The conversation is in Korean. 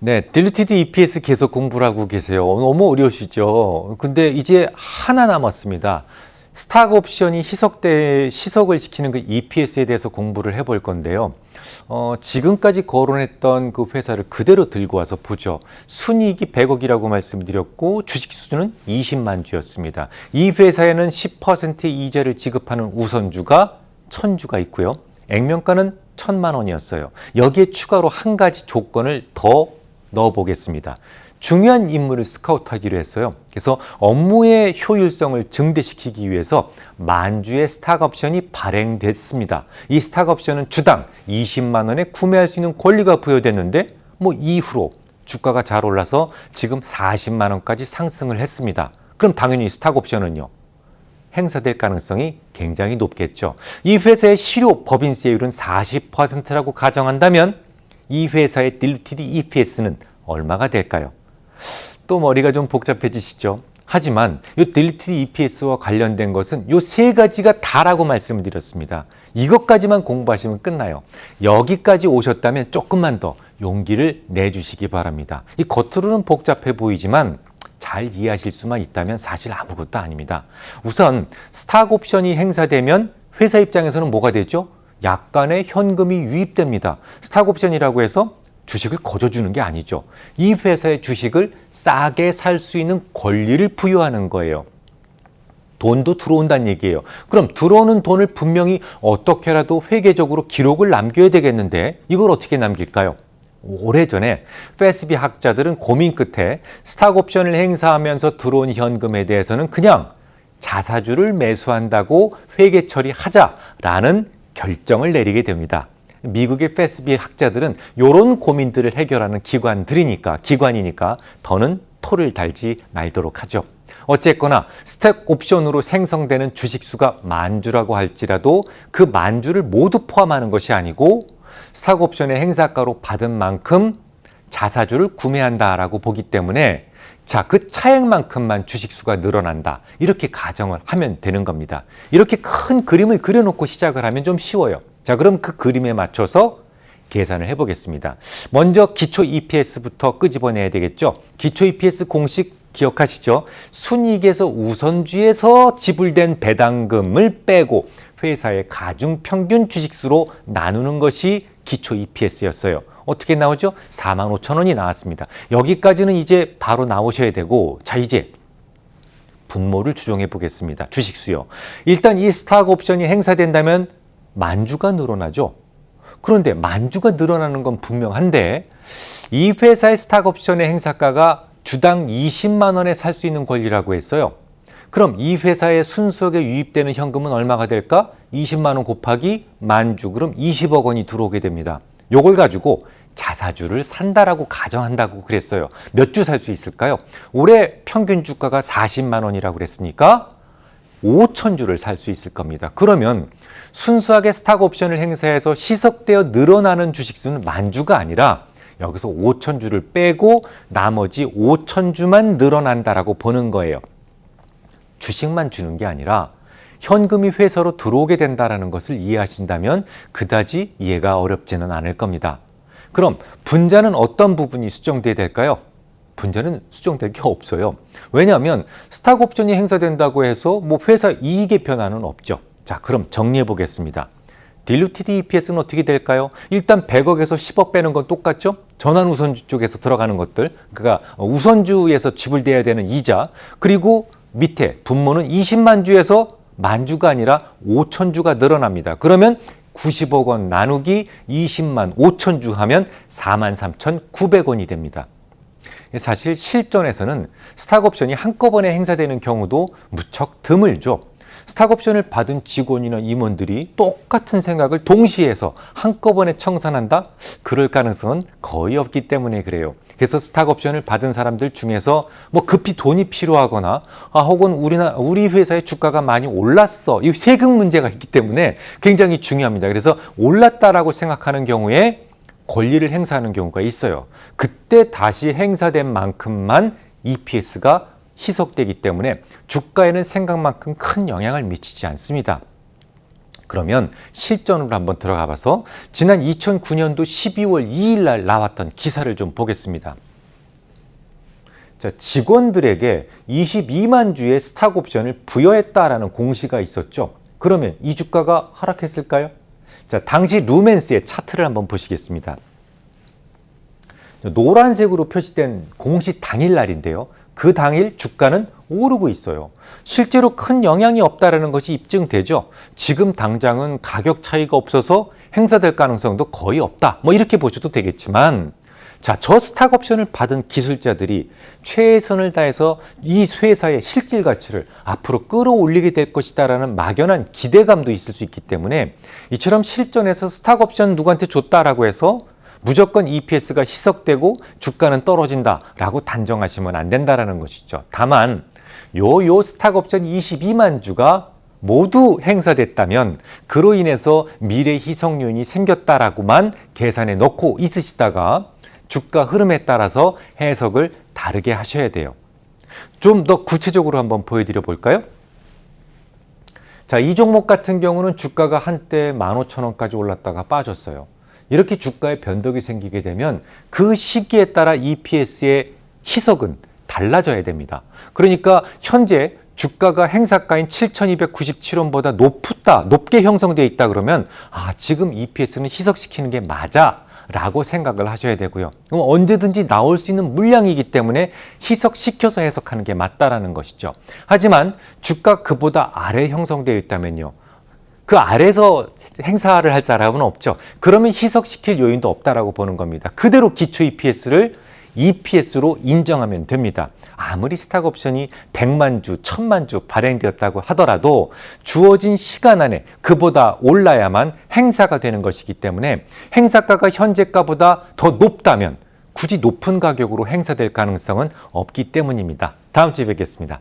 네, 딜루티드 EPS 계속 공부를 하고 계세요. 너무 어려우시죠? 근데 이제 하나 남았습니다. 스탁 옵션이 희석을 시키는 그 EPS에 대해서 공부를 해볼 건데요. 지금까지 거론했던 그 회사를 그대로 들고 와서 보죠. 순이익이 100억이라고 말씀드렸고 주식 수준은 20만 주였습니다. 이 회사에는 10% 이자를 지급하는 우선주가 1000주가 있고요. 액면가는 1000만 원이었어요. 여기에 추가로 한 가지 조건을 더 넣어보겠습니다. 중요한 인물을 스카우트하기로 했어요. 그래서 업무의 효율성을 증대시키기 위해서 만주의 스탁옵션이 발행됐습니다. 이 스탁옵션은 주당 20만 원에 구매할 수 있는 권리가 부여됐는데 이후로 주가가 잘 올라서 지금 40만 원까지 상승을 했습니다. 그럼 당연히 스탁옵션은요. 행사될 가능성이 굉장히 높겠죠. 이 회사의 실효 법인세율은 40%라고 가정한다면 이 회사의 딜루티드 EPS는 얼마가 될까요? 또 머리가 좀 복잡해지시죠? 하지만 이 딜루티드 EPS와 관련된 것은 이 세 가지가 다라고 말씀을 드렸습니다. 이것까지만 공부하시면 끝나요. 여기까지 오셨다면 조금만 더 용기를 내주시기 바랍니다. 이 겉으로는 복잡해 보이지만 잘 이해하실 수만 있다면 사실 아무것도 아닙니다. 우선 스탁 옵션이 행사되면 회사 입장에서는 뭐가 되죠? 약간의 현금이 유입됩니다. 스탁 옵션이라고 해서 주식을 거저주는 게 아니죠. 이 회사의 주식을 싸게 살 수 있는 권리를 부여하는 거예요. 돈도 들어온다는 얘기예요. 그럼 들어오는 돈을 분명히 어떻게라도 회계적으로 기록을 남겨야 되겠는데 이걸 어떻게 남길까요? 오래전에 FASB 학자들은 고민 끝에 스탁 옵션을 행사하면서 들어온 현금에 대해서는 그냥 자사주를 매수한다고 회계 처리하자라는 결정을 내리게 됩니다. 미국의 FASB 학자들은 이런 고민들을 해결하는 기관이니까 더는 토를 달지 말도록 하죠. 어쨌거나 스택 옵션으로 생성되는 주식수가 만주라고 할지라도 그 만주를 모두 포함하는 것이 아니고 스탁 옵션의 행사가로 받은 만큼 자사주를 구매한다라고 보기 때문에 그 차액만큼만 주식수가 늘어난다. 이렇게 가정을 하면 되는 겁니다. 이렇게 큰 그림을 그려놓고 시작을 하면 좀 쉬워요. 그럼 그 그림에 맞춰서 계산을 해보겠습니다. 먼저 기초 EPS부터 끄집어내야 되겠죠. 기초 EPS 공식 기억하시죠? 순이익에서 우선주에서 지불된 배당금을 빼고 회사의 가중평균 주식수로 나누는 것이 기초 EPS였어요. 어떻게 나오죠? 45,000원이 나왔습니다. 여기까지는 이제 바로 나오셔야 되고 이제 분모를 추정해 보겠습니다. 주식수요. 일단 이 스탁 옵션이 행사된다면 만주가 늘어나죠. 그런데 만주가 늘어나는 건 분명한데 이 회사의 스탁 옵션의 행사가가 주당 20만 원에 살 수 있는 권리라고 했어요. 그럼 이 회사의 순수하게 유입되는 현금은 얼마가 될까? 20만 원 곱하기 만주, 그럼 20억 원이 들어오게 됩니다. 요걸 가지고 자사주를 산다라고 가정한다고 그랬어요. 몇 주 살 수 있을까요? 올해 평균 주가가 40만 원이라고 그랬으니까 5,000주를 살 수 있을 겁니다. 그러면 순수하게 스탁 옵션을 행사해서 희석되어 늘어나는 주식수는 만주가 아니라 여기서 5,000주를 빼고 나머지 5,000주만 늘어난다라고 보는 거예요. 주식만 주는 게 아니라 현금이 회사로 들어오게 된다는 것을 이해하신다면 그다지 이해가 어렵지는 않을 겁니다. 그럼 분자는 어떤 부분이 수정돼야 될까요? 분자는 수정될 게 없어요. 왜냐하면 스탁 옵션이 행사된다고 해서 회사 이익의 변화는 없죠. 그럼 정리해 보겠습니다. 딜루티드 EPS는 어떻게 될까요? 일단 100억에서 10억 빼는 건 똑같죠? 전환 우선주 쪽에서 들어가는 것들, 그러니까 우선주에서 지불돼야 되는 이자, 그리고 밑에 분모는 20만 주에서 만주가 아니라 5,000주가 늘어납니다. 그러면 90억 원 나누기 20만 5,000주 하면 43,900원이 됩니다. 사실 실전에서는 스탁 옵션이 한꺼번에 행사되는 경우도 무척 드물죠. 스탁 옵션을 받은 직원이나 임원들이 똑같은 생각을 동시에 해서 한꺼번에 청산한다? 그럴 가능성은 거의 없기 때문에 그래요. 그래서 스탁 옵션을 받은 사람들 중에서 급히 돈이 필요하거나 혹은 우리 회사의 주가가 많이 올랐어. 이 세금 문제가 있기 때문에 굉장히 중요합니다. 그래서 올랐다라고 생각하는 경우에 권리를 행사하는 경우가 있어요. 그때 다시 행사된 만큼만 EPS가 희석되기 때문에 주가에는 생각만큼 큰 영향을 미치지 않습니다. 그러면 실전으로 한번 들어가 봐서 지난 2009년도 12월 2일 날 나왔던 기사를 좀 보겠습니다. 자, 직원들에게 22만 주의 스탁 옵션을 부여했다라는 공시가 있었죠. 그러면 이 주가가 하락했을까요? 자, 당시 루멘스의 차트를 한번 보시겠습니다. 노란색으로 표시된 공시 당일날인데요. 그 당일 주가는 오르고 있어요. 실제로 큰 영향이 없다는 것이 입증되죠. 지금 당장은 가격 차이가 없어서 행사될 가능성도 거의 없다. 뭐 이렇게 보셔도 되겠지만, 자, 저 스탁 옵션을 받은 기술자들이 최선을 다해서 이 회사의 실질 가치를 앞으로 끌어올리게 될 것이다라는 막연한 기대감도 있을 수 있기 때문에 이처럼 실전에서 스탁 옵션 누구한테 줬다라고 해서 무조건 EPS가 희석되고 주가는 떨어진다라고 단정하시면 안 된다라는 것이죠. 다만 요 스탁 옵션 22만 주가 모두 행사됐다면 그로 인해서 미래 희석 요인이 생겼다라고만 계산해 놓고 있으시다가 주가 흐름에 따라서 해석을 다르게 하셔야 돼요. 좀 더 구체적으로 한번 보여드려 볼까요? 자, 이 종목 같은 경우는 주가가 한때 15,000원까지 올랐다가 빠졌어요. 이렇게 주가에 변동이 생기게 되면 그 시기에 따라 EPS의 희석은 달라져야 됩니다. 그러니까 현재 주가가 행사가인 7,297원보다 높게 형성되어 있다 그러면 지금 EPS는 희석시키는 게 맞아 라고 생각을 하셔야 되고요. 그럼 언제든지 나올 수 있는 물량이기 때문에 희석시켜서 해석하는 게 맞다라는 것이죠. 하지만 주가 그보다 아래 형성되어 있다면요. 그 아래에서 행사를 할 사람은 없죠. 그러면 희석시킬 요인도 없다라고 보는 겁니다. 그대로 기초 EPS를 EPS로 인정하면 됩니다. 아무리 스탁 옵션이 100만 주, 1000만 주 발행되었다고 하더라도 주어진 시간 안에 그보다 올라야만 행사가 되는 것이기 때문에 행사가가 현재가보다 더 높다면 굳이 높은 가격으로 행사될 가능성은 없기 때문입니다. 다음 주에 뵙겠습니다.